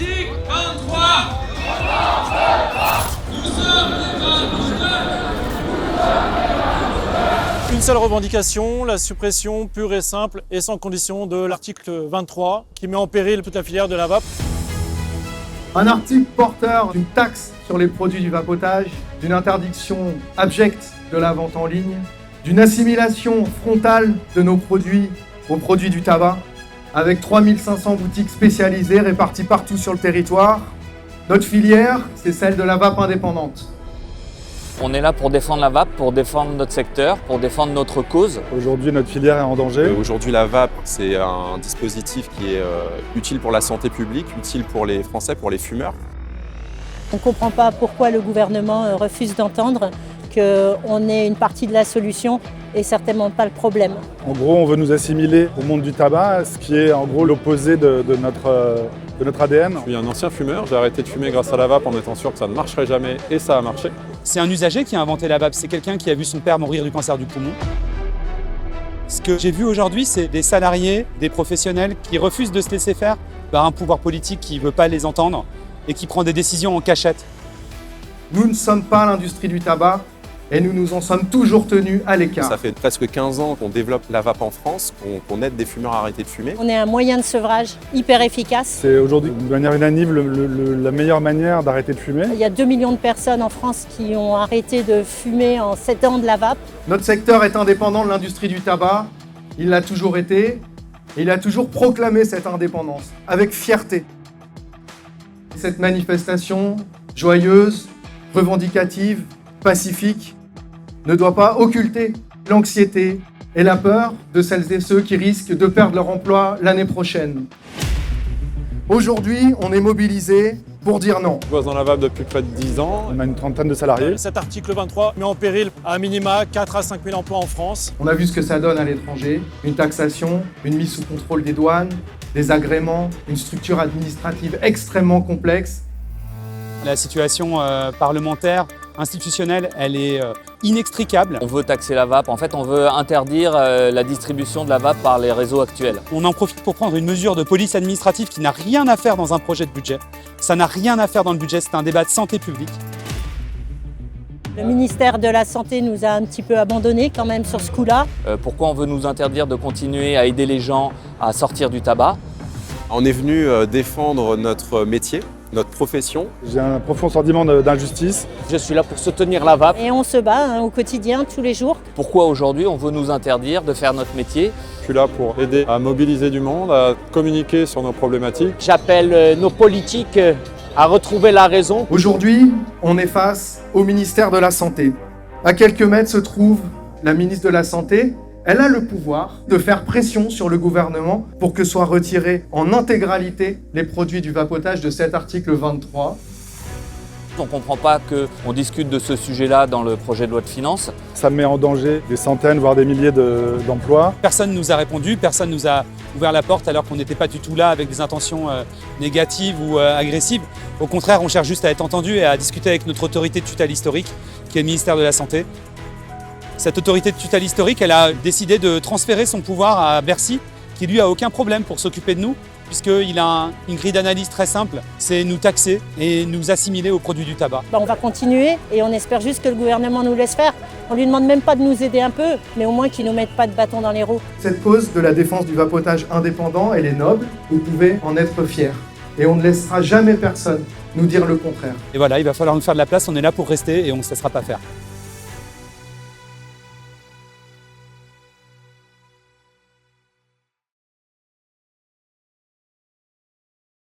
Article 23. Nous sommes les vapoteurs. Une seule revendication, la suppression pure et simple et sans condition de l'article 23 qui met en péril toute la filière de la vape. Un article porteur d'une taxe sur les produits du vapotage, d'une interdiction abjecte de la vente en ligne, d'une assimilation frontale de nos produits aux produits du tabac, avec 3500 boutiques spécialisées réparties partout sur le territoire. Notre filière, c'est celle de la vape indépendante. On est là pour défendre la vape, pour défendre notre secteur, pour défendre notre cause. Aujourd'hui, notre filière est en danger. Aujourd'hui, la vape, c'est un dispositif qui est utile pour la santé publique, utile pour les Français, pour les fumeurs. On ne comprend pas pourquoi le gouvernement refuse d'entendre qu'on est une partie de la solution et certainement pas le problème. En gros, on veut nous assimiler au monde du tabac, ce qui est en gros l'opposé de notre ADN. Je suis un ancien fumeur, j'ai arrêté de fumer grâce à la vape en étant sûr que ça ne marcherait jamais et ça a marché. C'est un usager qui a inventé la vape, c'est quelqu'un qui a vu son père mourir du cancer du poumon. Ce que j'ai vu aujourd'hui, c'est des salariés, des professionnels qui refusent de se laisser faire par un pouvoir politique qui ne veut pas les entendre et qui prend des décisions en cachette. Nous ne sommes pas l'industrie du tabac et nous nous en sommes toujours tenus à l'écart. Ça fait presque 15 ans qu'on développe la vape en France, qu'on aide des fumeurs à arrêter de fumer. On est un moyen de sevrage hyper efficace. C'est aujourd'hui, de manière unanime, la meilleure manière d'arrêter de fumer. Il y a 2 millions de personnes en France qui ont arrêté de fumer en 7 ans de la vape. Notre secteur est indépendant de l'industrie du tabac, il l'a toujours été, et il a toujours proclamé cette indépendance, avec fierté. Cette manifestation, joyeuse, revendicative, pacifique, ne doit pas occulter l'anxiété et la peur de celles et ceux qui risquent de perdre leur emploi l'année prochaine. Aujourd'hui, on est mobilisés pour dire non. Je bosse dans la vape depuis près de 10 ans. On a une trentaine de salariés. Cet article 23 met en péril à minima 4 à 5 000 emplois en France. On a vu ce que ça donne à l'étranger, une taxation, une mise sous contrôle des douanes, des agréments, une structure administrative extrêmement complexe. La situation parlementaire, institutionnelle, elle est inextricable. On veut taxer la vape, en fait on veut interdire la distribution de la vape par les réseaux actuels. On en profite pour prendre une mesure de police administrative qui n'a rien à faire dans un projet de budget. Ça n'a rien à faire dans le budget, c'est un débat de santé publique. Le ministère de la Santé nous a un petit peu abandonnés quand même sur ce coup-là. Pourquoi on veut nous interdire de continuer à aider les gens à sortir du tabac? On est venu défendre notre métier, notre profession. J'ai un profond sentiment d'injustice. Je suis là pour soutenir la vape. Et on se bat au quotidien, tous les jours. Pourquoi aujourd'hui on veut nous interdire de faire notre métier? Je suis là pour aider à mobiliser du monde, à communiquer sur nos problématiques. J'appelle nos politiques à retrouver la raison. Aujourd'hui, on est face au ministère de la Santé. À quelques mètres se trouve la ministre de la Santé. Elle a le pouvoir de faire pression sur le gouvernement pour que soient retirés en intégralité les produits du vapotage de cet article 23. On ne comprend pas qu'on discute de ce sujet-là dans le projet de loi de finances. Ça met en danger des centaines, voire des milliers d'emplois. Personne ne nous a répondu, personne ne nous a ouvert la porte alors qu'on n'était pas du tout là avec des intentions négatives ou agressives. Au contraire, on cherche juste à être entendu et à discuter avec notre autorité de tutelle historique, qui est le ministère de la Santé. Cette autorité de tutelle historique, elle a décidé de transférer son pouvoir à Bercy, qui lui a aucun problème pour s'occuper de nous, puisqu'il a une grille d'analyse très simple, c'est nous taxer et nous assimiler aux produits du tabac. On va continuer et on espère juste que le gouvernement nous laisse faire. On ne lui demande même pas de nous aider un peu, mais au moins qu'il ne nous mette pas de bâton dans les roues. Cette cause de la défense du vapotage indépendant, elle est noble, vous pouvez en être fiers. Et on ne laissera jamais personne nous dire le contraire. Et voilà, il va falloir nous faire de la place, on est là pour rester et on ne se laissera pas faire.